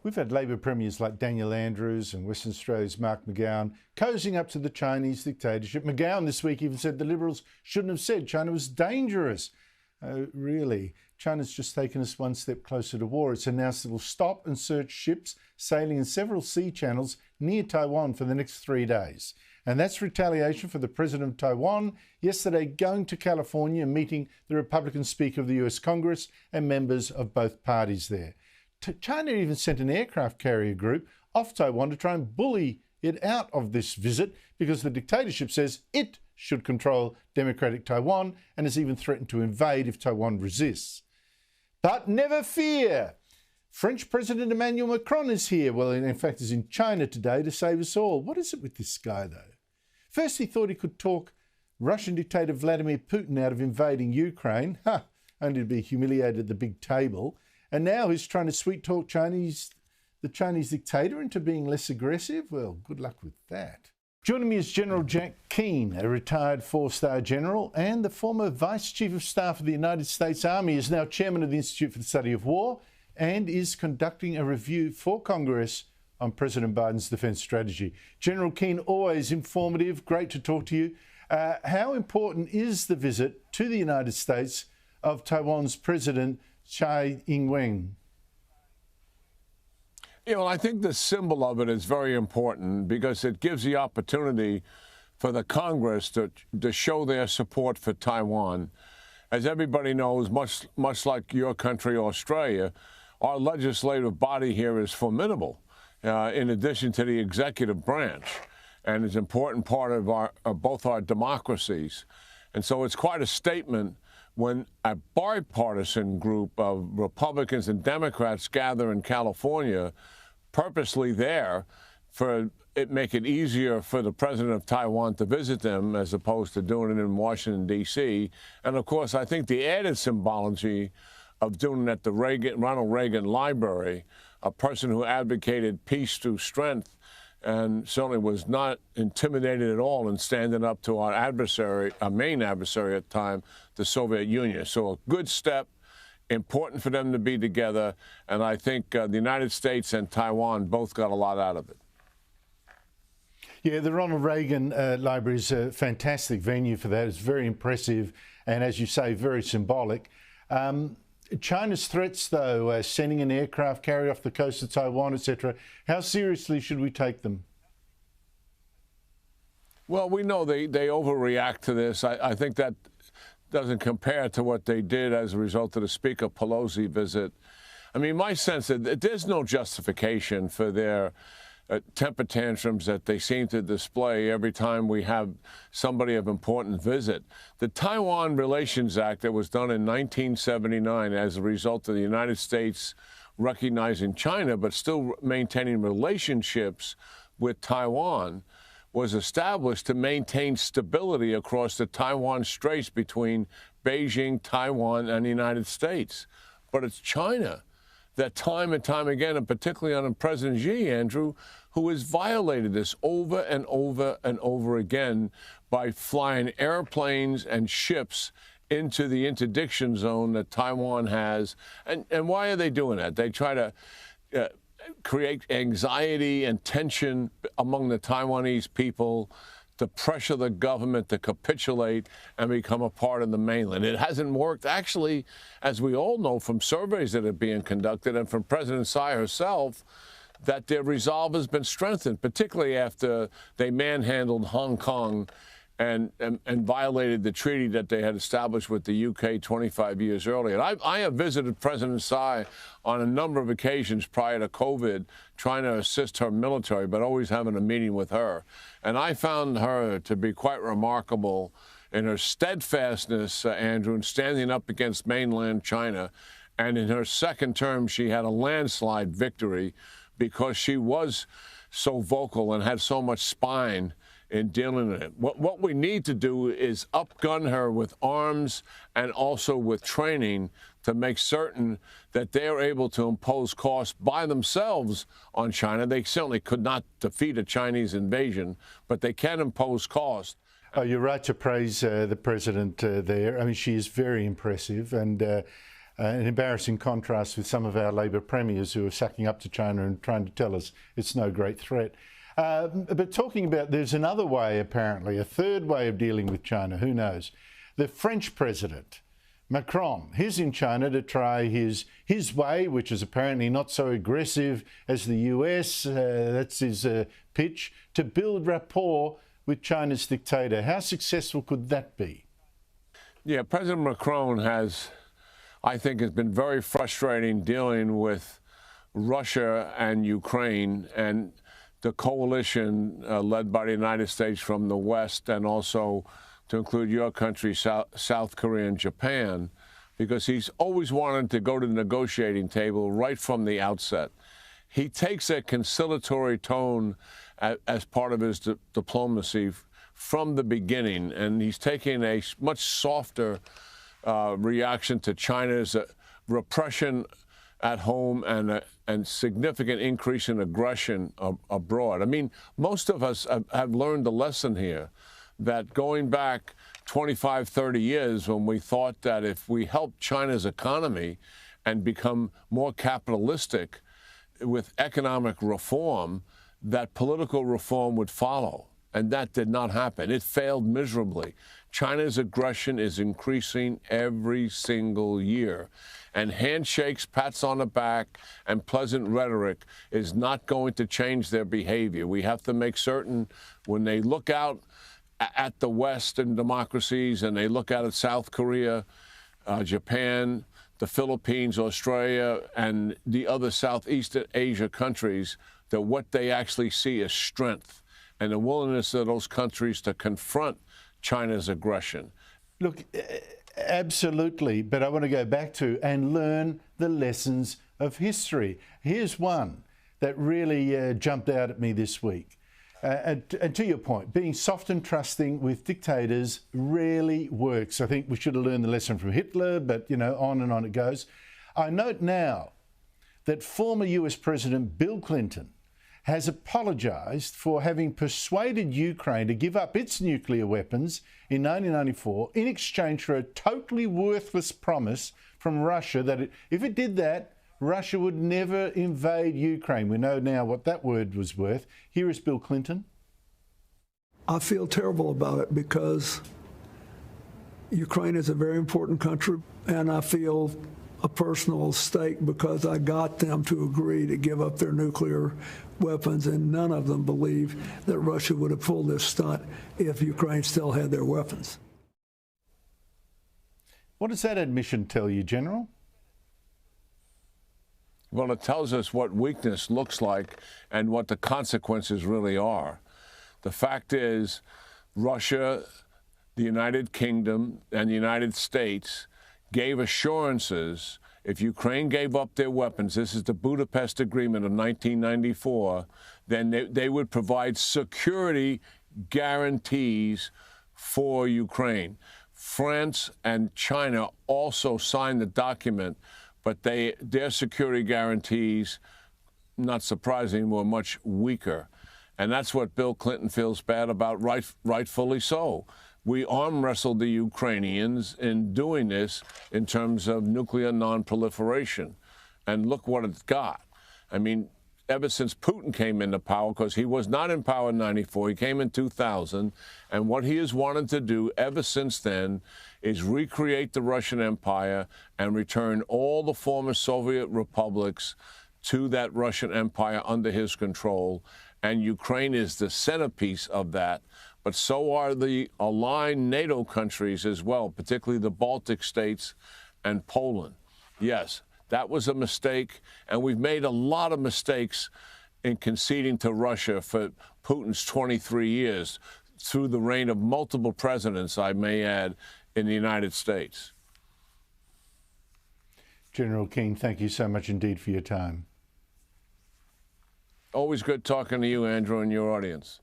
We've had Labor premiers like Daniel Andrews and Western Australia's Mark McGowan cozying up to the Chinese dictatorship. McGowan this week even said the Liberals shouldn't have said China was dangerous. Really, China's just taken us one step closer to war. It's announced it will stop and search ships sailing in several sea channels near Taiwan for the next 3 days. And that's retaliation for the president of Taiwan yesterday going to California and meeting the Republican Speaker of the US Congress and members of both parties there. China even sent an aircraft carrier group off Taiwan to try and bully it out of this visit because the dictatorship says it should control democratic Taiwan and has even threatened to invade if Taiwan resists. But never fear. French President Emmanuel Macron is here. Well, in fact, is in China today to save us all. What is it with this guy, though? First, he thought he could talk Russian dictator Vladimir Putin out of invading Ukraine. Only to be humiliated at the big table. And now he's trying to sweet-talk the Chinese dictator into being less aggressive? Well, good luck with that. Joining me is General Jack Keane, a retired four-star general and the former Vice Chief of Staff of the United States Army, is now chairman of the Institute for the Study of War and is conducting a review for Congress on President Biden's defence strategy. General Keane, always informative, great to talk to you. How important is the visit to the United States of Taiwan's President Tsai Ing-wen? Yeah, well, I think the symbol of it is very important because it gives the opportunity for the Congress to show their support for Taiwan. As everybody knows, much like your country, Australia, our legislative body here is formidable, in addition to the executive branch, and is an important part of both our democracies. And so it's quite a statement when a bipartisan group of Republicans and Democrats gather in California, purposely there for make it easier for the president of Taiwan to visit them as opposed to doing it in Washington, D.C. And, of course, I think the added symbology of doing it at the Ronald Reagan Library, a person who advocated peace through strength and certainly was not intimidated at all in standing up to our adversary, our main adversary at the time, the Soviet Union. So a good step, important for them to be together, and I think the United States and Taiwan both got a lot out of it. Yeah, the Ronald Reagan Library is a fantastic venue for that. It's very impressive and, as you say, very symbolic. China's threats, though, sending an aircraft carrier off the coast of Taiwan, etc., how seriously should we take them? Well, we know they overreact to this. I think that doesn't compare to what they did as a result of the Speaker Pelosi visit. I mean, my sense is that there's no justification for their temper tantrums that they seem to display every time we have somebody of important visit. The Taiwan Relations Act that was done in 1979 as a result of the United States recognizing China but still maintaining relationships with Taiwan was established to maintain stability across the Taiwan Straits between Beijing, Taiwan, and the United States. But it's China that time and time again, and particularly under President Xi, Andrew, who has violated this over and over and over again by flying airplanes and ships into the interdiction zone that Taiwan has. And why are they doing that? They try to create anxiety and tension among the Taiwanese people, to pressure the government to capitulate and become a part of the mainland. It hasn't worked. Actually, as we all know from surveys that are being conducted and from President Tsai herself, that their resolve has been strengthened, particularly after they manhandled Hong Kong and violated the treaty that they had established with the UK 25 years earlier. And I have visited President Tsai on a number of occasions prior to COVID, trying to assist her military, but always having a meeting with her. And I found her to be quite remarkable in her steadfastness, Andrew, in standing up against mainland China. And in her second term, she had a landslide victory because she was so vocal and had so much spine in dealing with it. What we need to do is upgun her with arms and also with training to make certain that they are able to impose costs by themselves on China. They certainly could not defeat a Chinese invasion, but they can impose costs. Oh, you're right to praise the president there. I mean, she is very impressive, and An embarrassing contrast with some of our Labor premiers who are sucking up to China and trying to tell us it's no great threat. But talking about, there's another way, apparently, a third way of dealing with China, who knows? The French president, Macron, he's in China to try his way, which is apparently not so aggressive as the US, that's his pitch, to build rapport with China's dictator. How successful could that be? Yeah, President Macron has, I think, has been very frustrating dealing with Russia and Ukraine and the coalition led by the United States from the West, and also to include your country, South Korea and Japan, because he's always wanted to go to the negotiating table right from the outset. He takes a conciliatory tone as part of his diplomacy from the beginning, and he's taking a much softer reaction to China's repression at home and significant increase in aggression abroad. I mean, most of us have learned the lesson here that going back 25, 30 years, when we thought that if we helped China's economy and become more capitalistic with economic reform, that political reform would follow. And that did not happen. It failed miserably. China's aggression is increasing every single year. And handshakes, pats on the back, and pleasant rhetoric is not going to change their behavior. We have to make certain when they look out at the Western democracies and they look out at South Korea, Japan, the Philippines, Australia, and the other Southeast Asia countries, that what they actually see is strength and the willingness of those countries to confront China's aggression. Look, absolutely, but I want to go back to and learn the lessons of history. Here's one that really jumped out at me this week. And to your point, being soft and trusting with dictators rarely works. I think we should have learned the lesson from Hitler, but, you know, on and on it goes. I note now that former US President Bill Clinton has apologised for having persuaded Ukraine to give up its nuclear weapons in 1994 in exchange for a totally worthless promise from Russia that if it did that, Russia would never invade Ukraine. We know now what that word was worth. Here is Bill Clinton. I feel terrible about it because Ukraine is a very important country, and I feel a personal stake because I got them to agree to give up their nuclear weapons, and none of them believe that Russia would have pulled this stunt if Ukraine still had their weapons. What does that admission tell you, General? Well, it tells us what weakness looks like and what the consequences really are. The fact is, Russia, the United Kingdom, and the United States gave assurances if Ukraine gave up their weapons, this is the Budapest Agreement of 1994, then they would provide security guarantees for Ukraine. France and China also signed the document, but their security guarantees, not surprising, were much weaker. And that's what Bill Clinton feels bad about, rightfully so. We arm wrestled the Ukrainians in doing this in terms of nuclear non-proliferation. And look what it's got. I mean, ever since Putin came into power, because he was not in power in 94, he came in 2000, and what he has wanted to do ever since then is recreate the Russian Empire and return all the former Soviet republics to that Russian Empire under his control. And Ukraine is the centerpiece of that. But so are the aligned NATO countries as well, particularly the Baltic states and Poland. Yes, that was a mistake, and we've made a lot of mistakes in conceding to Russia for Putin's 23 years through the reign of multiple presidents, I may add, in the United States. General Keane, thank you so much indeed for your time. Always good talking to you, Andrew, and your audience.